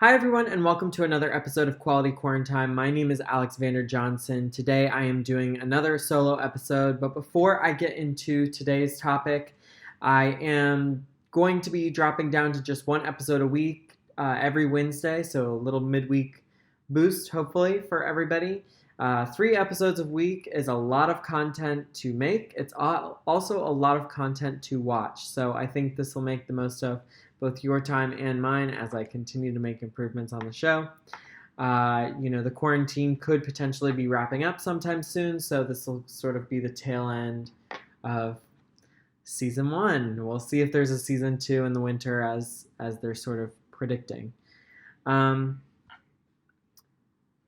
Hi, everyone, and welcome to another episode of Quality QuaranTIME. My name is Alex Vander Johnson. Today, I am doing another solo episode, but before I get into today's topic, I am going to be dropping down to just one episode a week every Wednesday, so a little midweek boost, hopefully, for everybody. 3 episodes a week is a lot of content to make. It's also a lot of content to watch, so I think this will make the most of both your time and mine as I continue to make improvements on the show. The quarantine could potentially be wrapping up sometime soon, so this will sort of be the tail end of season 1. We'll see if there's a season 2 in the winter as they're sort of predicting.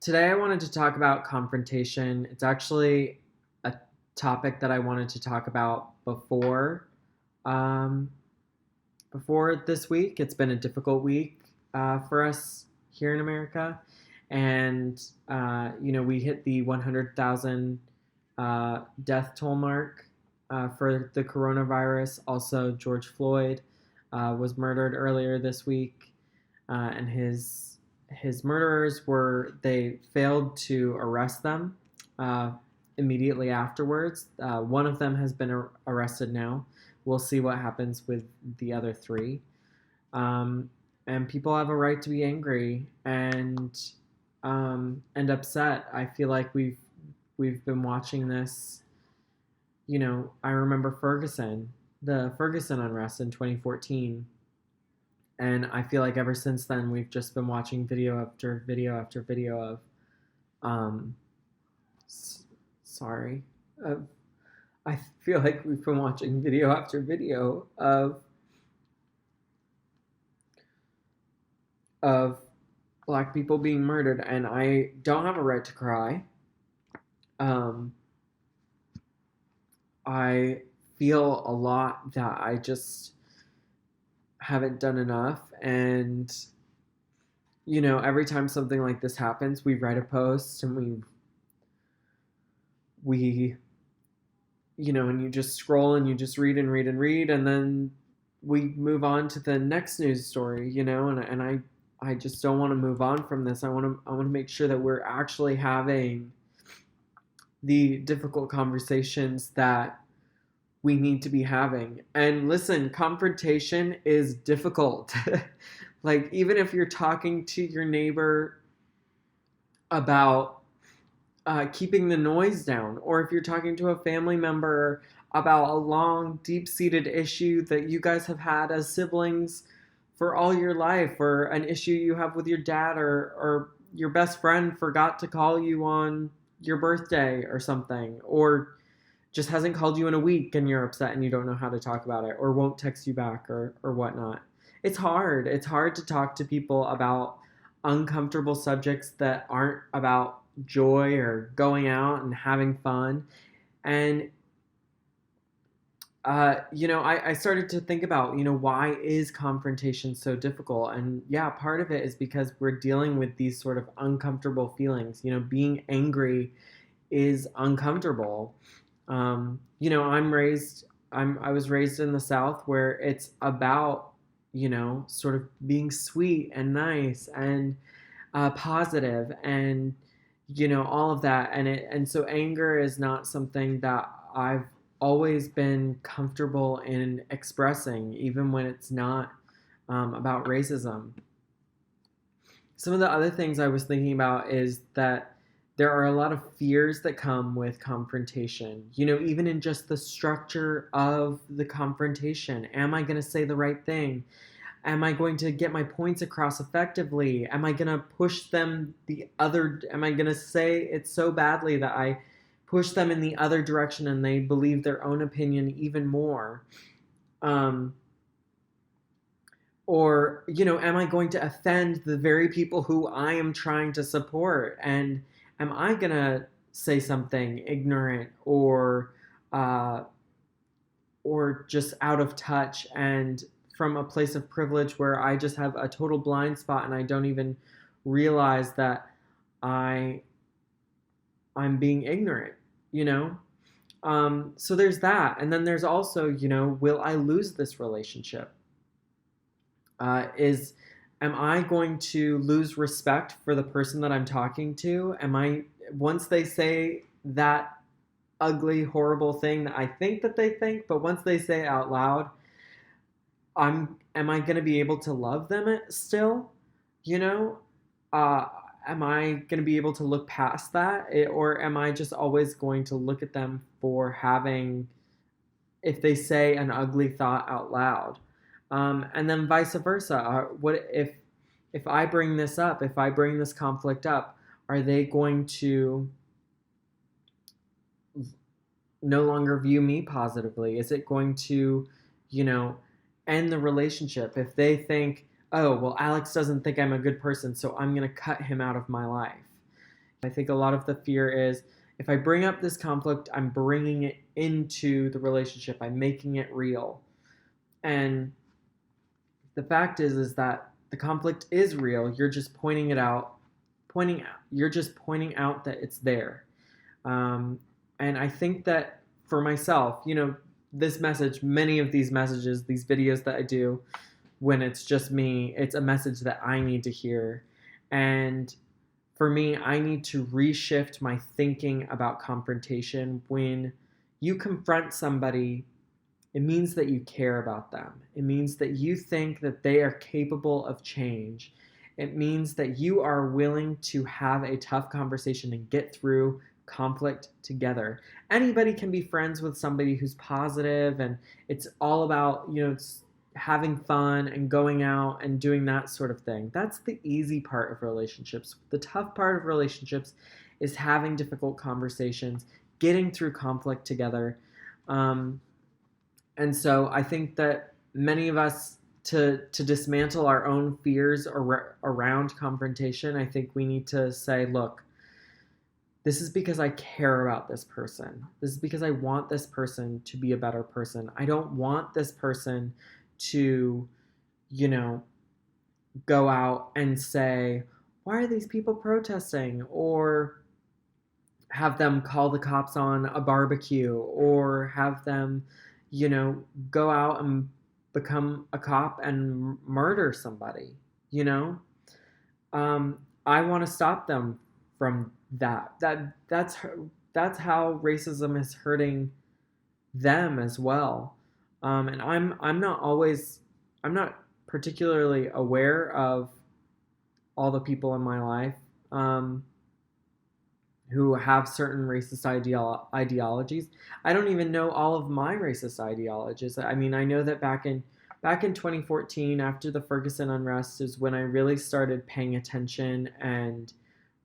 Today I wanted to talk about confrontation. It's actually a topic that I wanted to talk about before this week. It's been a difficult week for us here in America. And, we hit the 100,000 death toll mark for the coronavirus. Also, George Floyd was murdered earlier this week. And his murderers they failed to arrest them immediately afterwards. One of them has been arrested now. We'll see what happens with the other 3. And people have a right to be angry and upset. I feel like we've been watching this. I remember the Ferguson unrest in 2014. And I feel like ever since then, we've just been watching video after video after video of, I feel like we've been watching video after video of Black people being murdered, and I don't have a right to cry. I feel a lot that I just haven't done enough, and every time something like this happens, we write a post and we and you just scroll and you just read and read and read, and then we move on to the next news story, and I just don't want to move on from this. I want to make sure that we're actually having the difficult conversations that we need to be having. And listen, confrontation is difficult. Like, even if you're talking to your neighbor about keeping the noise down, or if you're talking to a family member about a long, deep-seated issue that you guys have had as siblings for all your life, or an issue you have with your dad, or your best friend forgot to call you on your birthday or something, or just hasn't called you in a week and you're upset and you don't know how to talk about it, or won't text you back, or whatnot. It's hard. It's hard to talk to people about uncomfortable subjects that aren't about joy or going out and having fun. And I started to think about, why is confrontation so difficult? And yeah, part of it is because we're dealing with these sort of uncomfortable feelings. Being angry is uncomfortable. I was raised in the South, where it's about, sort of being sweet and nice and positive, and all of that. And so anger is not something that I've always been comfortable in expressing, even when it's not about racism. Some of the other things I was thinking about is that there are a lot of fears that come with confrontation, even in just the structure of the confrontation. Am I going to say the right thing? Am I going to get my points across effectively? Am I going to push them am I going to say it so badly that I push them in the other direction and they believe their own opinion even more? Or, am I going to offend the very people who I am trying to support? And am I going to say something ignorant or just out of touch and from a place of privilege where I just have a total blind spot and I don't even realize that I'm being ignorant, So there's that. And then there's also, will I lose this relationship? Is am I going to lose respect for the person that I'm talking to? Once they say that ugly, horrible thing that I think that they think, but once they say it out loud, am I going to be able to love them still? You know, uh, am I going to be able to look past that, or am I just always going to look at them for having, if they say an ugly thought out loud, and then vice versa? What if I bring this up? If I bring this conflict up, are they going to no longer view me positively? Is it going to, you know, end the relationship if they think, oh, well, Alex doesn't think I'm a good person, so I'm going to cut him out of my life? I think a lot of the fear is if I bring up this conflict, I'm bringing it into the relationship, I'm making it real. And the fact is that the conflict is real. You're just you're just pointing out that it's there. And I think that for myself, this message, many of these messages, these videos that I do, when it's just me, it's a message that I need to hear. And for me, I need to reshift my thinking about confrontation. When you confront somebody, it means that you care about them. It means that you think that they are capable of change. It means that you are willing to have a tough conversation and get through conflict together. Anybody can be friends with somebody who's positive, and it's all about, it's having fun and going out and doing that sort of thing. That's the easy part of relationships. The tough part of relationships is having difficult conversations, getting through conflict together. And so I think that many of us, to dismantle our own fears around confrontation, I think we need to say, look, this is because I care about this person. This is because I want this person to be a better person. I don't want this person to, go out and say, why are these people protesting? Or have them call the cops on a barbecue, or have them, go out and become a cop and murder somebody. I want to stop them from that. That's how racism is hurting them as well. And I'm not particularly aware of all the people in my life who have certain racist ideologies. I don't even know all of my racist ideologies. I mean, I know that back in 2014, after the Ferguson unrest, is when I really started paying attention and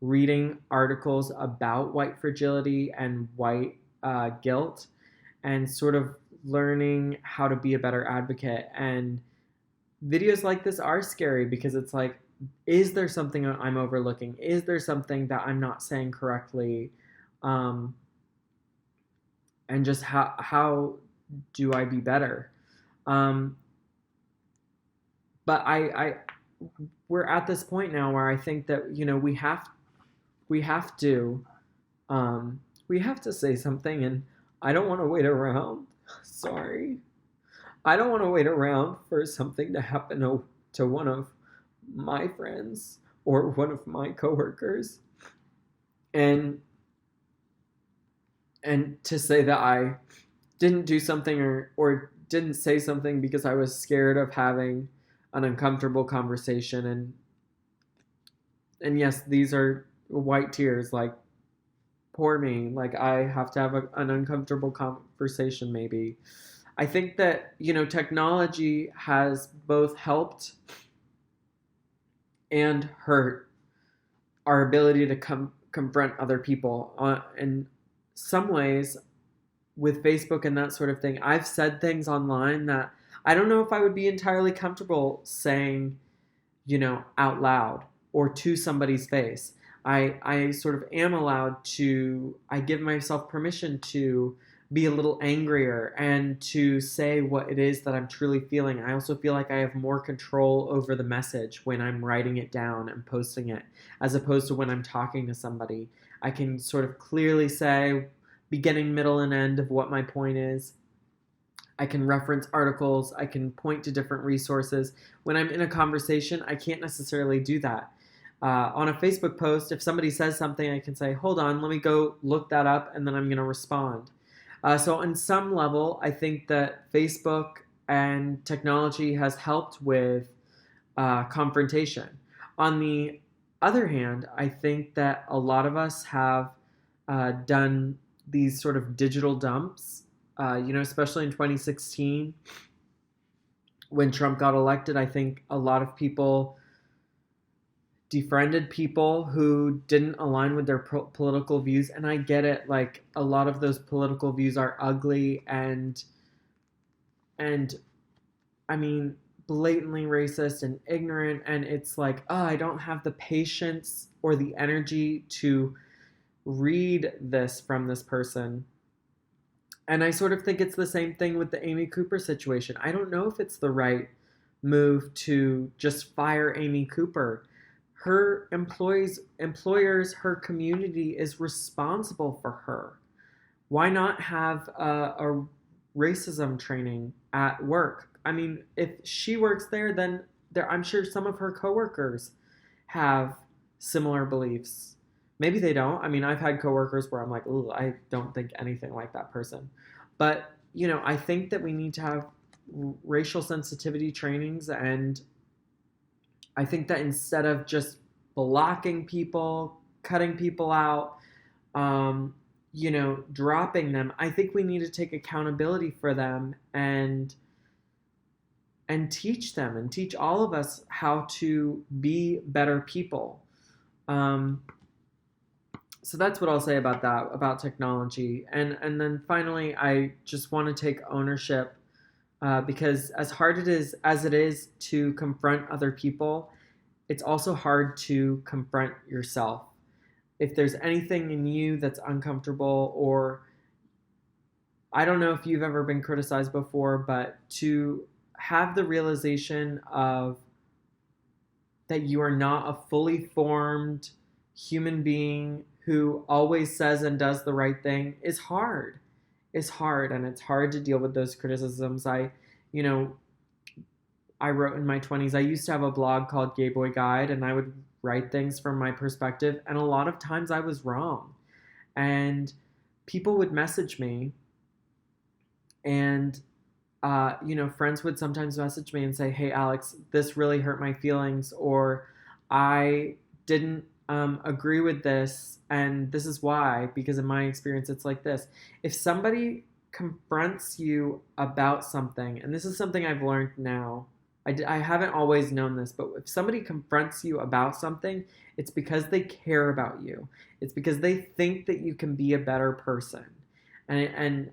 reading articles about white fragility and white guilt, and sort of learning how to be a better advocate. And videos like this are scary because it's like, is there something I'm overlooking? Is there something that I'm not saying correctly? And just how do I be better? But we're at this point now where I think that we have to say something, and I don't want to wait around. Sorry. I don't want to wait around for something to happen to one of my friends or one of my coworkers, and to say that I didn't do something or didn't say something because I was scared of having an uncomfortable conversation. And yes, these are white tears, like, poor me, like I have to have an uncomfortable conversation maybe. I think that, technology has both helped and hurt our ability to confront other people. In some ways, with Facebook and that sort of thing, I've said things online that I don't know if I would be entirely comfortable saying, out loud or to somebody's face. I sort of am allowed to, I give myself permission to be a little angrier and to say what it is that I'm truly feeling. I also feel like I have more control over the message when I'm writing it down and posting it, as opposed to when I'm talking to somebody. I can sort of clearly say beginning, middle, and end of what my point is. I can reference articles, I can point to different resources. When I'm in a conversation, I can't necessarily do that. On a Facebook post, if somebody says something, I can say, hold on, let me go look that up, and then I'm going to respond. So, on some level, I think that Facebook and technology has helped with confrontation. On the other hand, I think that a lot of us have done these sort of digital dumps, especially in 2016 when Trump got elected. I think a lot of people defriended people who didn't align with their political views. And I get it. Like, a lot of those political views are ugly and I mean, blatantly racist and ignorant. And it's like, oh, I don't have the patience or the energy to read this from this person. And I sort of think it's the same thing with the Amy Cooper situation. I don't know if it's the right move to just fire Amy Cooper. Her employers, her community is responsible for her. Why not have a racism training at work? I mean, if she works there, then I'm sure some of her coworkers have similar beliefs. Maybe they don't. I mean, I've had coworkers where I'm like, ooh, I don't think anything like that person. But, I think that we need to have racial sensitivity trainings. And I think that instead of just blocking people, cutting people out, dropping them, I think we need to take accountability for them and teach them and teach all of us how to be better people. So that's what I'll say about that, about technology. And then finally, I just want to take ownership because as hard as it is to confront other people, it's also hard to confront yourself. If there's anything in you that's uncomfortable, or I don't know if you've ever been criticized before, but to have the realization of that you are not a fully formed human being who always says and does the right thing is hard. It's hard, and it's hard to deal with those criticisms. You know, I wrote in my 20s, I used to have a blog called Gay Boy Guide, and I would write things from my perspective, and a lot of times I was wrong. And people would message me, and friends would sometimes message me and say, "Hey, Alex, this really hurt my feelings," or "I didn't agree with this, and this is why, because in my experience, it's like this." If somebody confronts you about something, and this is something I've learned now, I haven't always known this, but if somebody confronts you about something, it's because they care about you. It's because they think that you can be a better person, and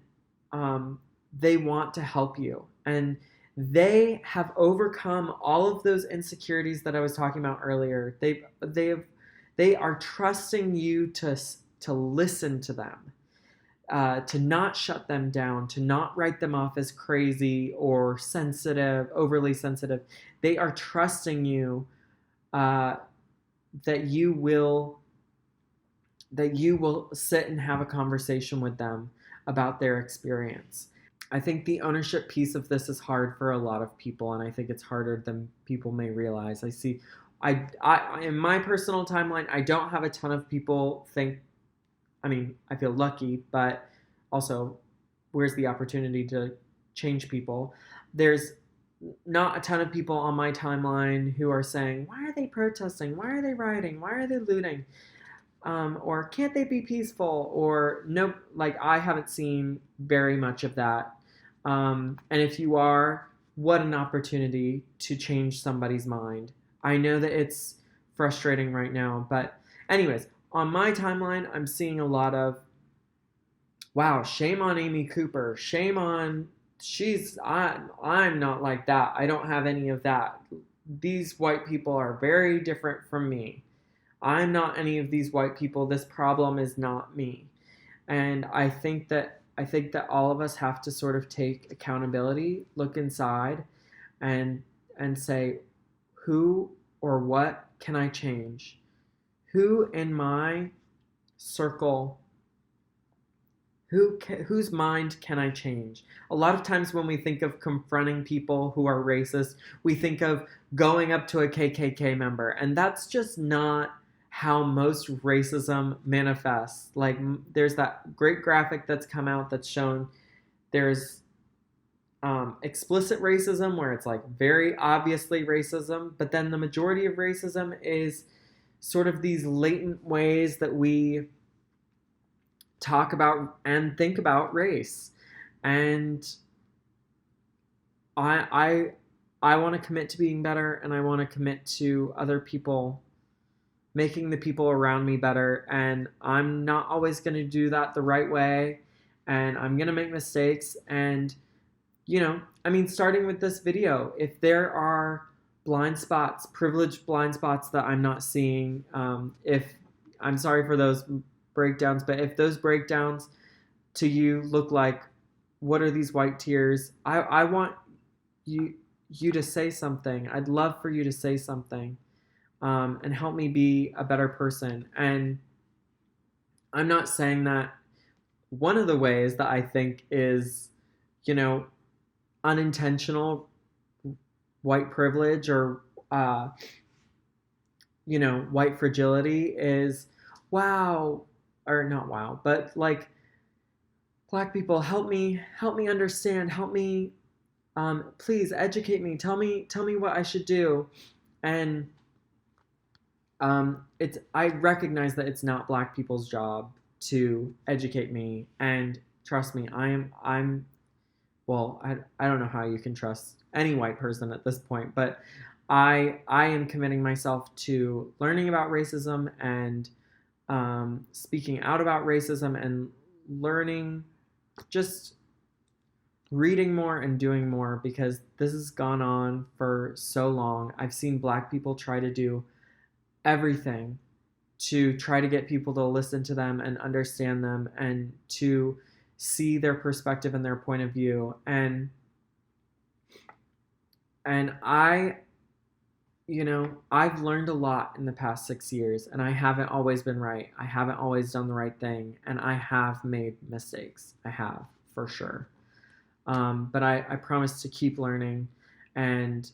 they want to help you, and they have overcome all of those insecurities that I was talking about earlier. They are trusting you to listen to them, to not shut them down, to not write them off as crazy or sensitive, overly sensitive. They are trusting you that you will sit and have a conversation with them about their experience. I think the ownership piece of this is hard for a lot of people, and I think it's harder than people may realize. I in my personal timeline, I don't have a ton of people think. I mean, I feel lucky, but also, where's the opportunity to change people? There's not a ton of people on my timeline who are saying, "Why are they protesting? Why are they rioting? Why are they looting? Or can't they be peaceful?" Or nope, like I haven't seen very much of that. And if you are, what an opportunity to change somebody's mind. I know that it's frustrating right now, but anyways, on my timeline, I'm seeing a lot of, wow, shame on Amy Cooper, shame on, I'm not like that. I don't have any of that. These white people are very different from me. I'm not any of these white people. This problem is not me. And I think that all of us have to sort of take accountability, look inside, and say, who or what can I change? Who in my circle Whose mind can I change? A lot of times when we think of confronting people who are racist, we think of going up to a KKK member, and that's just not how most racism manifests. Like, there's that great graphic that's come out that's shown there's explicit racism where it's like very obviously racism, but then the majority of racism is sort of these latent ways that we talk about and think about race. And I I want to commit to being better, and I want to commit to other people making the people around me better, and I'm not always going to do that the right way, and I'm going to make mistakes. And I mean, starting with this video, if there are blind spots, privileged blind spots that I'm not seeing, if I'm sorry for those breakdowns, but if those breakdowns to you look like, what are these white tears? I want you to say something. I'd love for you to say something, and help me be a better person. And I'm not saying that one of the ways that I think is, unintentional white privilege or white fragility is, wow, or not wow, but like, Black people, help me understand, help me, please educate me, tell me what I should do. And it's I recognize that it's not Black people's job to educate me, and trust me, I'm well, I don't know how you can trust any white person at this point, but I am committing myself to learning about racism and speaking out about racism and learning, just reading more and doing more, because this has gone on for so long. I've seen Black people try to do everything to try to get people to listen to them and understand them and to see their perspective and their point of view. And I've learned a lot in the past 6 years, and I haven't always been right. I haven't always done the right thing, and I have made mistakes. I have, for sure. But I promise to keep learning, and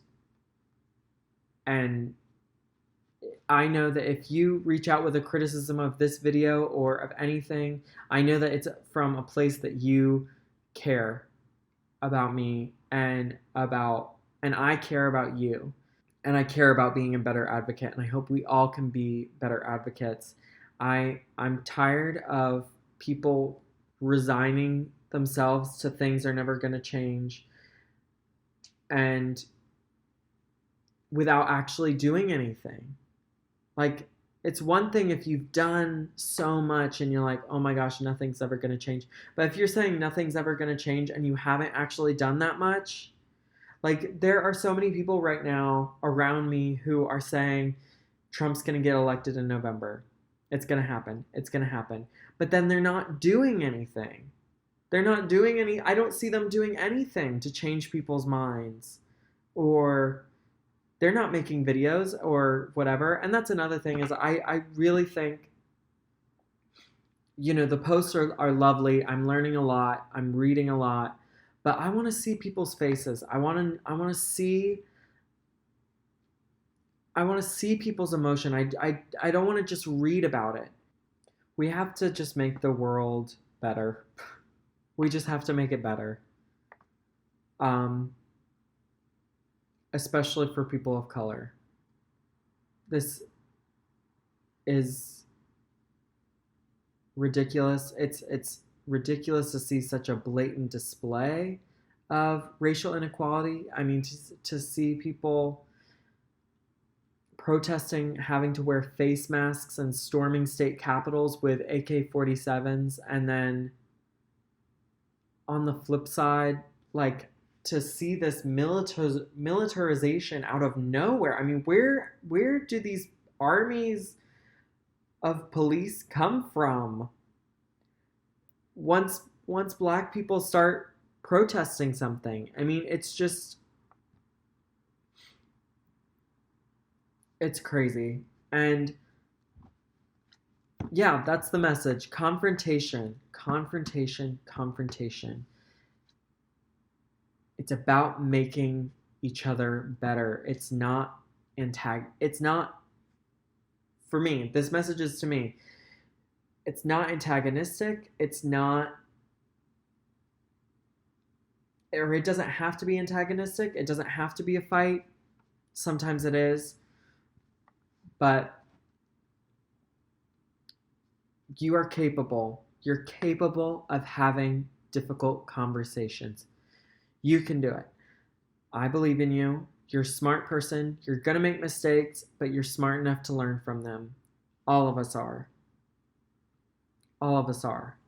I know that if you reach out with a criticism of this video or of anything, I know that it's from a place that you care about me and I care about you. And I care about being a better advocate, and I hope we all can be better advocates. I'm tired of people resigning themselves to things are never going to change, and without actually doing anything. Like, it's one thing if you've done so much and you're like, oh my gosh, nothing's ever going to change. But if you're saying nothing's ever going to change and you haven't actually done that much, like, there are so many people right now around me who are saying Trump's going to get elected in November. It's going to happen. It's going to happen. But then they're not doing anything. I don't see them doing anything to change people's minds, or they're not making videos or whatever. And that's another thing is I really think, the posts are lovely. I'm learning a lot. I'm reading a lot. But I want to see people's faces. I want to see people's emotion. I don't want to just read about it. We have to just make the world better. We just have to make it better. Especially for people of color. This is ridiculous. It's ridiculous to see such a blatant display of racial inequality. I mean, to see people protesting, having to wear face masks and storming state capitals with AK-47s, and then on the flip side, like, to see this militarization out of nowhere. I mean, where do these armies of police come from? Once Black people start protesting something, I mean, it's crazy. And yeah, that's the message. Confrontation, confrontation, confrontation. It's about making each other better. It's not it's not, for me, this message is to me. It's not antagonistic. It's not, or it doesn't have to be antagonistic. It doesn't have to be a fight. Sometimes it is. But you are capable. You're capable of having difficult conversations. You can do it. I believe in you. You're a smart person. You're going to make mistakes, but you're smart enough to learn from them. All of us are. All of us are.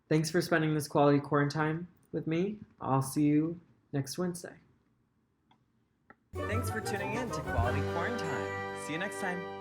Thanks for spending this quality quarantine with me. I'll see you next Wednesday. Thanks for tuning in to Quality QuaranTIME. See you next time.